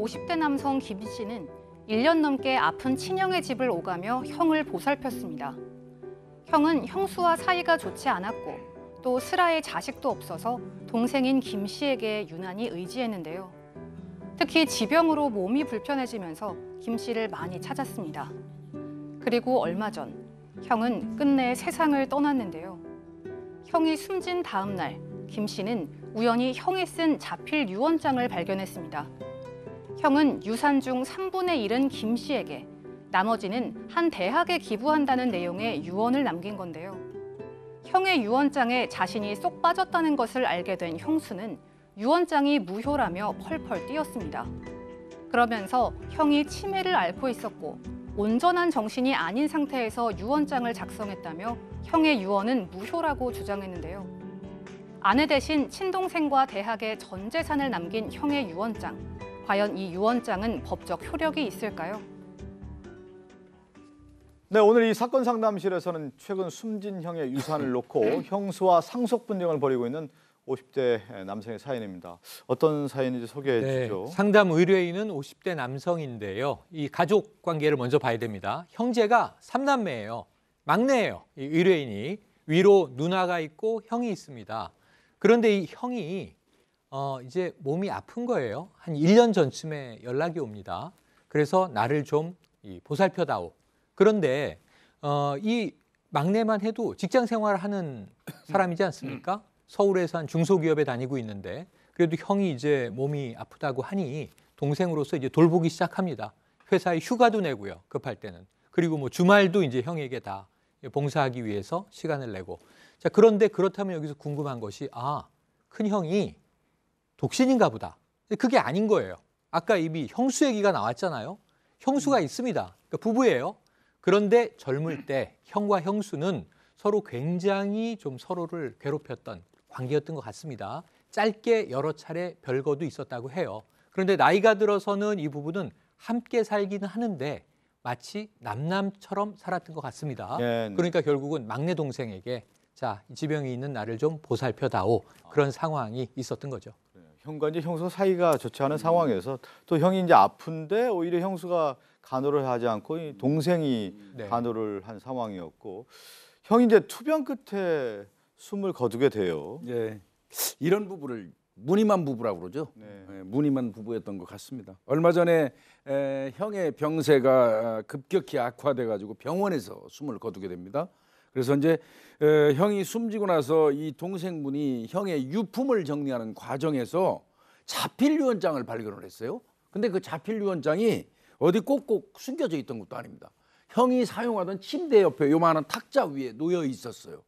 50대 남성 김 씨는 1년 넘게 아픈 친형의 집을 오가며 형을 보살폈습니다. 형은 형수와 사이가 좋지 않았고 또 슬아의 자식도 없어서 동생인 김 씨에게 유난히 의지했는데요. 특히 지병으로 몸이 불편해지면서 김 씨를 많이 찾았습니다. 그리고 얼마 전 형은 끝내 세상을 떠났는데요. 형이 숨진 다음 날 김 씨는 우연히 형이 쓴 자필 유언장을 발견했습니다. 형은 유산 중 3분의 1은 김 씨에게, 나머지는 한 대학에 기부한다는 내용의 유언을 남긴 건데요. 형의 유언장에 자신이 쏙 빠졌다는 것을 알게 된 형수는 유언장이 무효라며 펄펄 뛰었습니다. 그러면서 형이 치매를 앓고 있었고 온전한 정신이 아닌 상태에서 유언장을 작성했다며 형의 유언은 무효라고 주장했는데요. 아내 대신 친동생과 대학에 전 재산을 남긴 형의 유언장. 과연 이 유언장은 법적 효력이 있을까요? 네, 오늘 이 사건 상담실에서는 최근 숨진 형의 유산을 놓고 형수와 상속 분쟁을 벌이고 있는 50대 남성의 사연입니다. 어떤 사연인지 소개해 주시죠. 상담 의뢰인은 50대 남성인데요. 이 가족 관계를 먼저 봐야 됩니다. 형제가 3남매예요. 막내예요. 이 의뢰인이. 위로 누나가 있고 형이 있습니다. 그런데 이 형이 이제 몸이 아픈 거예요. 한 1년 전쯤에 연락이 옵니다. 그래서 나를 좀 보살펴다오. 그런데 이 막내만 해도 직장 생활을 하는 사람이지 않습니까? 서울에서 한 중소기업에 다니고 있는데 그래도 형이 이제 몸이 아프다고 하니 동생으로서 이제 돌보기 시작합니다. 회사에 휴가도 내고요. 급할 때는. 그리고 뭐 주말도 이제 형에게 다 봉사하기 위해서 시간을 내고. 자, 그런데 그렇다면 여기서 궁금한 것이 큰 형이 독신인가 보다. 그게 아닌 거예요. 아까 이미 형수 얘기가 나왔잖아요. 형수가 있습니다. 그러니까 부부예요. 그런데 젊을 때 형과 형수는 서로 굉장히 좀 서로를 괴롭혔던 관계였던 것 같습니다. 짧게 여러 차례 별거도 있었다고 해요. 그런데 나이가 들어서는 이 부부는 함께 살기는 하는데 마치 남남처럼 살았던 것 같습니다. 그러니까 결국은 막내 동생에게 자, 지병이 있는 나를 좀 보살펴다오. 그런 상황이 있었던 거죠. 형과 이제 형수가 사이가 좋지 않은 상황에서 또 형이 이제 아픈데 오히려 형수가 간호를 하지 않고 동생이 간호를 한 상황이었고 형이 이제 투병 끝에 숨을 거두게 돼요. 네, 이런 부부를 무늬만 부부라고 그러죠. 무늬만 부부였던 것 같습니다. 얼마 전에 형의 병세가 급격히 악화돼 가지고 병원에서 숨을 거두게 됩니다. 그래서 이제 형이 숨지고 나서 이 동생분이 형의 유품을 정리하는 과정에서 자필 유언장을 발견을 했어요. 근데 그 자필 유언장이 어디 꼭꼭 숨겨져 있던 것도 아닙니다. 형이 사용하던 침대 옆에 요만한 탁자 위에 놓여 있었어요.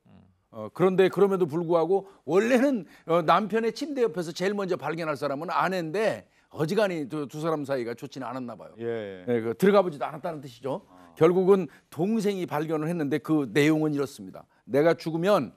그런데 그럼에도 불구하고 원래는 남편의 침대 옆에서 제일 먼저 발견할 사람은 아내인데 어지간히 두 사람 사이가 좋지는 않았나 봐요. 들어가 보지도 않았다는 뜻이죠. 결국은 동생이 발견을 했는데 그 내용은 이렇습니다. 내가 죽으면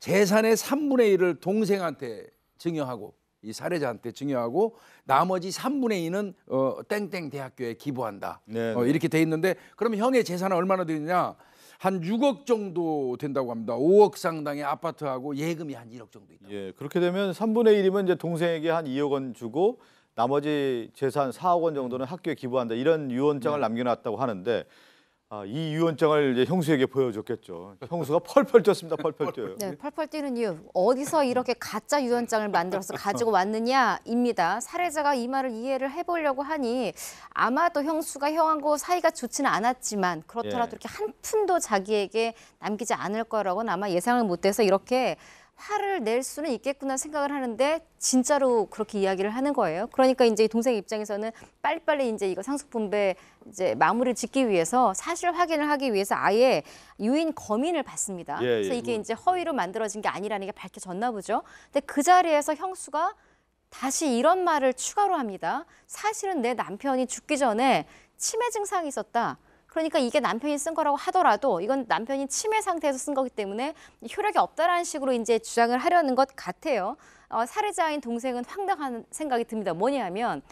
재산의 3분의 1을 동생한테 증여하고 이 살해자한테 증여하고 나머지 3분의 2는 땡땡 대학교에 기부한다. 이렇게 돼 있는데 그러면 형의 재산은 얼마나 되느냐? 한 6억 정도 된다고 합니다. 5억 상당의 아파트하고 예금이 한 1억 정도 있다. 그렇게 되면 3분의 1이면 이제 동생에게 한 2억 원 주고 나머지 재산 4억 원 정도는 학교에 기부한다. 이런 유언장을 남겨놨다고 하는데 이 유언장을 이제 형수에게 보여줬겠죠. 형수가 펄펄 뛰었습니다. 펄펄 뛰어요. 네, 펄펄 뛰는 이유. 어디서 이렇게 가짜 유언장을 만들어서 가지고 왔느냐입니다. 살해자가 이 말을 이해를 해보려고 하니 아마도 형수가 형하고 사이가 좋지는 않았지만 그렇더라도 이렇게 한 푼도 자기에게 남기지 않을 거라고는 아마 예상을 못해서 이렇게 화를 낼 수는 있겠구나 생각을 하는데 진짜로 그렇게 이야기를 하는 거예요. 그러니까 이제 동생 입장에서는 빨리빨리 이제 이거 상속분배 이제 마무리를 짓기 위해서 사실 확인을 하기 위해서 아예 유인 검인을 받습니다. 그래서 이게 이제 허위로 만들어진 게 아니라는 게 밝혀졌나 보죠. 근데 그 자리에서 형수가 다시 이런 말을 추가로 합니다. 사실은 내 남편이 죽기 전에 치매 증상이 있었다. 그러니까 이게 남편이 쓴 거라고 하더라도 이건 남편이 치매 상태에서 쓴 거기 때문에 효력이 없다라는 식으로 이제 주장을 하려는 것 같아요. 살해자인 동생은 황당한 생각이 듭니다. 뭐냐면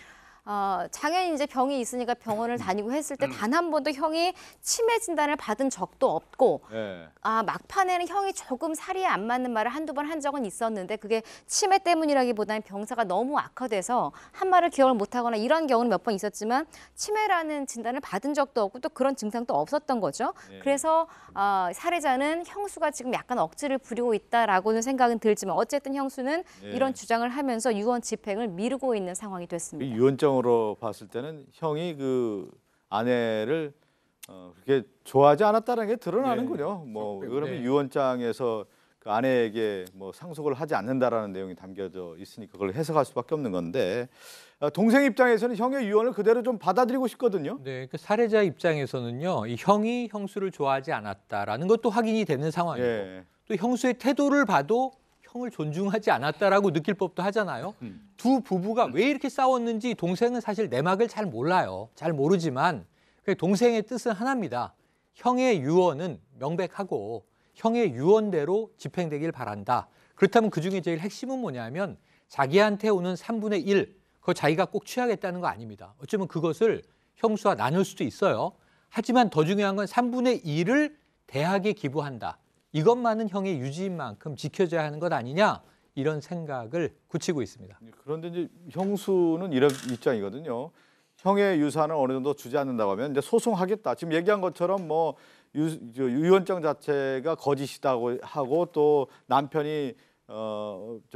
당연히 이제 병이 있으니까 병원을 다니고 했을 때 단 한 번도 형이 치매 진단을 받은 적도 없고 예. 막판에는 형이 조금 살이 안 맞는 말을 한두 번 한 적은 있었는데 그게 치매 때문이라기보다는 병사가 너무 악화돼서 한 말을 기억을 못하거나 이런 경우는 몇 번 있었지만 치매라는 진단을 받은 적도 없고 또 그런 증상도 없었던 거죠. 예. 그래서 살해자는 형수가 지금 약간 억지를 부리고 있다라고는 생각은 들지만 어쨌든 형수는 예. 이런 주장을 하면서 유언 집행을 미루고 있는 상황이 됐습니다. 유언장으로 봤을 때는 형이 그 아내를 그렇게 좋아하지 않았다는 게 드러나는군요. 뭐 그러면 네. 유언장에서 그 아내에게 뭐 상속을 하지 않는다라는 내용이 담겨져 있으니까 그걸 해석할 수밖에 없는 건데 동생 입장에서는 형의 유언을 그대로 좀 받아들이고 싶거든요. 네, 그 살해자 입장에서는요, 이 형이 형수를 좋아하지 않았다라는 것도 확인이 되는 상황이고, 예. 또 형수의 태도를 봐도 형을 존중하지 않았다라고 느낄 법도 하잖아요. 두 부부가 왜 이렇게 싸웠는지 동생은 사실 내막을 잘 몰라요. 잘 모르지만 동생의 뜻은 하나입니다. 형의 유언은 명백하고 형의 유언대로 집행되길 바란다. 그렇다면 그중에 제일 핵심은 뭐냐면 자기한테 오는 3분의 1, 그거 자기가 꼭 취하겠다는 거 아닙니다. 어쩌면 그것을 형수와 나눌 수도 있어요. 하지만 더 중요한 건 3분의 1을 대학에 기부한다. 이것만은 형의 유지인 만큼 지켜져야 하는 것 아니냐, 이런 생각을 굳히고 있습니다. 그런데 이제 형수는 이런 입장이거든요. 형의 유산을 어느 정도 주지 않는다고 하면 이제 소송하겠다. 지금 얘기한 것처럼 뭐 유언장 자체가 거짓이다고 하고 또 남편이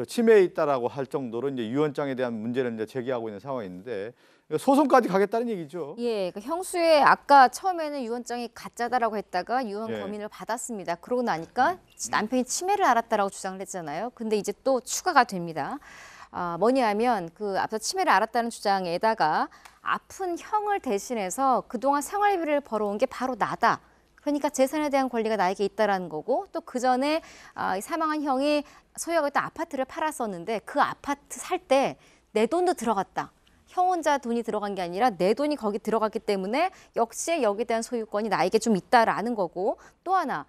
치매에 있다라고 할 정도로 이제 유언장에 대한 문제를 이제 제기하고 있는 상황인데 소송까지 가겠다는 얘기죠. 예, 그 형수의 아까 처음에는 유언장이 가짜다라고 했다가 유언 예. 검인을 받았습니다. 그러고 나니까 남편이 치매를 앓았다라고 주장을 했잖아요. 근데 이제 또 추가가 됩니다. 뭐냐면 그 앞서 치매를 앓았다는 주장에다가 아픈 형을 대신해서 그동안 생활비를 벌어온 게 바로 나다. 그러니까 재산에 대한 권리가 나에게 있다라는 거고 또 그 전에 사망한 형이 소유하고 있던 아파트를 팔았었는데 그 아파트 살 때 내 돈도 들어갔다. 형 혼자 돈이 들어간 게 아니라 내 돈이 거기 들어갔기 때문에 역시 여기에 대한 소유권이 나에게 좀 있다라는 거고 또 하나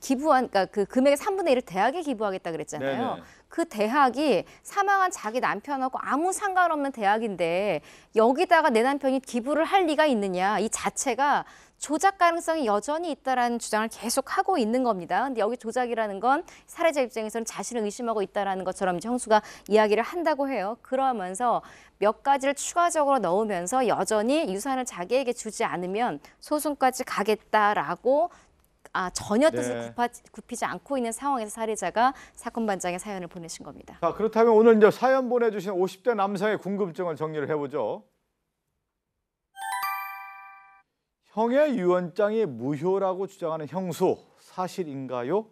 기부한 그러니까 그 금액의 3분의 1을 대학에 기부하겠다 그랬잖아요. 네네. 그 대학이 사망한 자기 남편하고 아무 상관없는 대학인데 여기다가 내 남편이 기부를 할 리가 있느냐, 이 자체가 조작 가능성이 여전히 있다라는 주장을 계속 하고 있는 겁니다. 근데 여기 조작이라는 건 살해자 입장에서는 자신을 의심하고 있다라는 것처럼 이제 형수가 이야기를 한다고 해요. 그러면서 몇 가지를 추가적으로 넣으면서 여전히 유산을 자기에게 주지 않으면 소송까지 가겠다라고 전혀 뜻을 굽히지 않고 있는 상황에서 살해자가 사건 반장에 사연을 보내신 겁니다. 자, 그렇다면 오늘 이제 사연 보내주신 50대 남성의 궁금증을 정리를 해보죠. 형의 유언장이 무효라고 주장하는 형수, 사실인가요?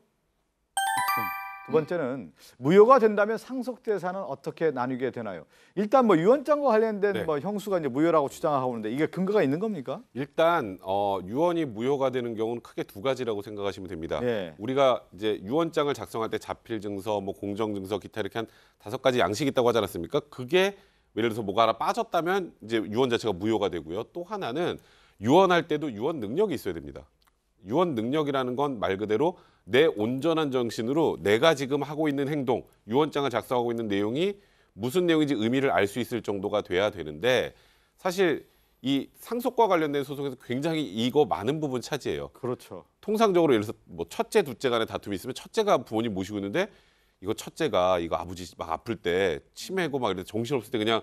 두 번째는 무효가 된다면 상속 재산은 어떻게 나누게 되나요? 일단 뭐 유언장과 관련된 네. 뭐 형수가 이제 무효라고 주장하고 있는데 이게 근거가 있는 겁니까? 일단 유언이 무효가 되는 경우는 크게 두 가지라고 생각하시면 됩니다. 예. 우리가 이제 유언장을 작성할 때 자필 증서, 뭐 공정 증서, 기타 이렇게 한 5가지 양식이 있다고 하지 않았습니까? 그게 예를 들어서 뭐가 하나 빠졌다면 이제 유언 자체가 무효가 되고요. 또 하나는 유언할 때도 유언 능력이 있어야 됩니다. 유언 능력이라는 건 말 그대로 내 온전한 정신으로 내가 지금 하고 있는 행동, 유언장을 작성하고 있는 내용이 무슨 내용인지 의미를 알 수 있을 정도가 돼야 되는데 사실 이 상속과 관련된 소송에서 굉장히 이거 많은 부분 차지해요. 그렇죠. 통상적으로 예를 들어서 뭐 첫째, 둘째 간에 다툼이 있으면 첫째가 부모님 모시고 있는데 이거 첫째가 이거 아버지 막 아플 때 치매고 막 이래서 정신없을 때 그냥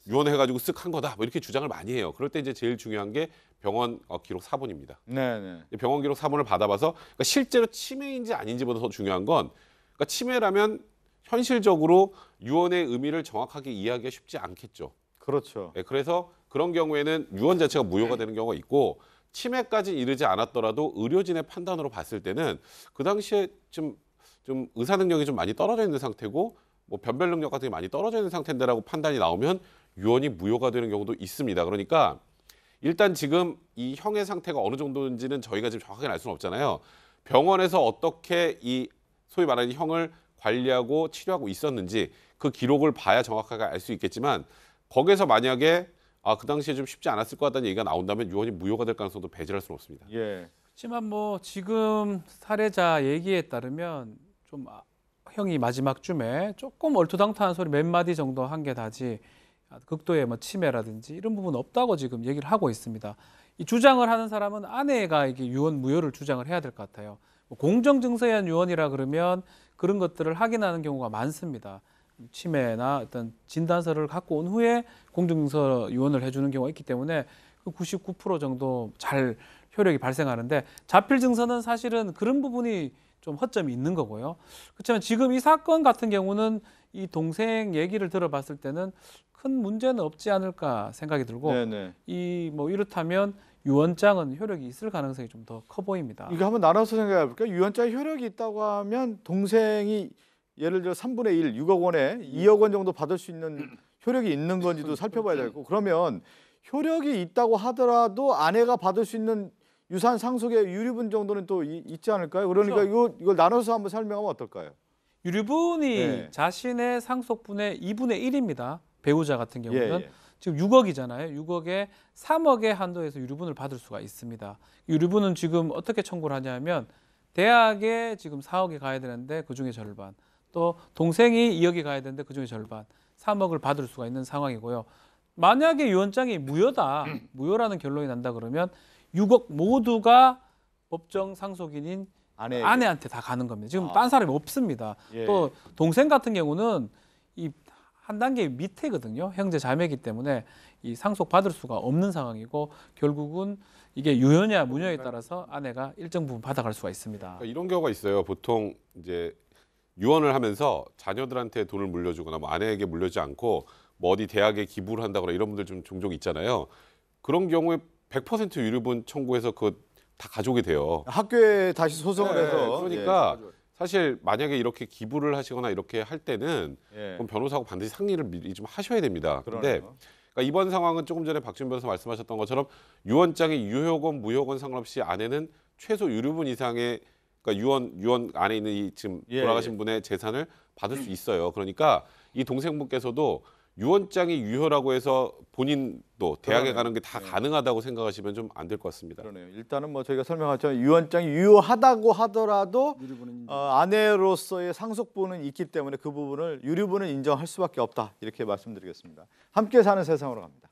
유언해가지고 쓱 한 거다 뭐 이렇게 주장을 많이 해요. 그럴 때 이제 제일 중요한 게 병원 기록 사본입니다. 네네. 병원 기록 사본을 받아봐서 그러니까 실제로 치매인지 아닌지보다 더 중요한 건 그러니까 치매라면 현실적으로 유언의 의미를 정확하게 이해하기가 쉽지 않겠죠. 그렇죠. 네, 그래서 그런 경우에는 유언 자체가 무효가 되는 경우가 있고 치매까지 이르지 않았더라도 의료진의 판단으로 봤을 때는 그 당시에 좀 의사 능력이 좀 많이 떨어져 있는 상태고 뭐 변별 능력 같은 게 많이 떨어져 있는 상태인데라고 판단이 나오면 유언이 무효가 되는 경우도 있습니다. 그러니까 일단 지금 이 형의 상태가 어느 정도인지는 저희가 지금 정확하게 알 수는 없잖아요. 병원에서 어떻게 이 소위 말하는 형을 관리하고 치료하고 있었는지 그 기록을 봐야 정확하게 알 수 있겠지만 거기에서 만약에 그 당시에 좀 쉽지 않았을 것 같다는 얘기가 나온다면 유언이 무효가 될 가능성도 배제할 수는 없습니다. 예. 하지만 뭐 지금 살해자 얘기에 따르면 좀 형이 마지막쯤에 조금 얼토당토한 소리 몇 마디 정도 한 게 다지 극도의 뭐 침해라든지 이런 부분은 없다고 지금 얘기를 하고 있습니다. 이 주장을 하는 사람은 아내가 이게 유언 무효를 주장을 해야 될 것 같아요. 뭐 공정 증서에 의한 유언이라 그러면 그런 것들을 확인하는 경우가 많습니다. 치매나 어떤 진단서를 갖고 온 후에 공정증서 유언을 해주는 경우가 있기 때문에 그 99% 정도 잘 효력이 발생하는데 자필 증서는 사실은 그런 부분이 좀 허점이 있는 거고요. 그렇지만 지금 이 사건 같은 경우는 이 동생 얘기를 들어봤을 때는 큰 문제는 없지 않을까 생각이 들고 네네. 이 뭐 이렇다면 유언장은 효력이 있을 가능성이 좀 더 커 보입니다. 이거 한번 나눠서 생각해 볼까요? 유언장에 효력이 있다고 하면 동생이 예를 들어 3분의 1, 6억 원에 2억 원 정도 받을 수 있는 효력이 있는 건지도 살펴봐야 되고 그러면 효력이 있다고 하더라도 아내가 받을 수 있는 유산 상속의 유류분 정도는 또 있지 않을까요? 그러니까 그렇죠. 이걸 나눠서 한번 설명하면 어떨까요? 유류분이 네. 자신의 상속분의 2분의 1입니다. 배우자 같은 경우는. 예. 지금 6억이잖아요. 6억에 3억의 한도에서 유류분을 받을 수가 있습니다. 유류분은 지금 어떻게 청구를 하냐면 대학에 지금 4억이 가야 되는데 그중에 절반, 또 동생이 2억이 가야 되는데 그중에 절반, 3억을 받을 수가 있는 상황이고요. 만약에 유언장이 무효다, 무효라는 결론이 난다 그러면 6억 모두가 법정 상속인인 아내한테 다 가는 겁니다. 지금 딴 사람이 없습니다. 예. 또 동생 같은 경우는 이 한 단계 밑에거든요. 형제 자매이기 때문에 이 상속 받을 수가 없는 상황이고 결국은 이게 유효냐 무효냐에 따라서 아내가 일정 부분 받아갈 수가 있습니다. 그러니까 이런 경우가 있어요. 보통 이제 유언을 하면서 자녀들한테 돈을 물려주거나 뭐 아내에게 물려주지 않고 뭐 어디 대학에 기부를 한다거나 이런 분들 좀 종종 있잖아요. 그런 경우에 100% 유류분 청구해서 그 다 가족이 돼요. 학교에 다시 소송을 네, 해서 그러니까 사실 만약에 이렇게 기부를 하시거나 이렇게 할 때는 예. 그럼 변호사하고 반드시 상의를 미리 좀 하셔야 됩니다. 그런데 그러네요. 그러니까 이번 상황은 조금 전에 박준 변호사 말씀하셨던 것처럼 유언장이 유효건 무효건 상관없이 아내는 최소 유류분 이상의 그러니까 유언 안에 있는 이 지금 예, 돌아가신 예. 분의 재산을 받을 수 있어요. 그러니까 이 동생분께서도 유언장이 유효라고 해서 본인도 대학에 그러네요. 가는 게 다 네. 가능하다고 생각하시면 좀 안 될 것 같습니다. 그러네요. 일단은 뭐 저희가 설명했지만 유언장이 유효하다고 하더라도 아내로서의 상속분은 있기 때문에 그 부분을 유류분은 인정할 수밖에 없다 이렇게 말씀드리겠습니다. 함께 사는 세상으로 갑니다.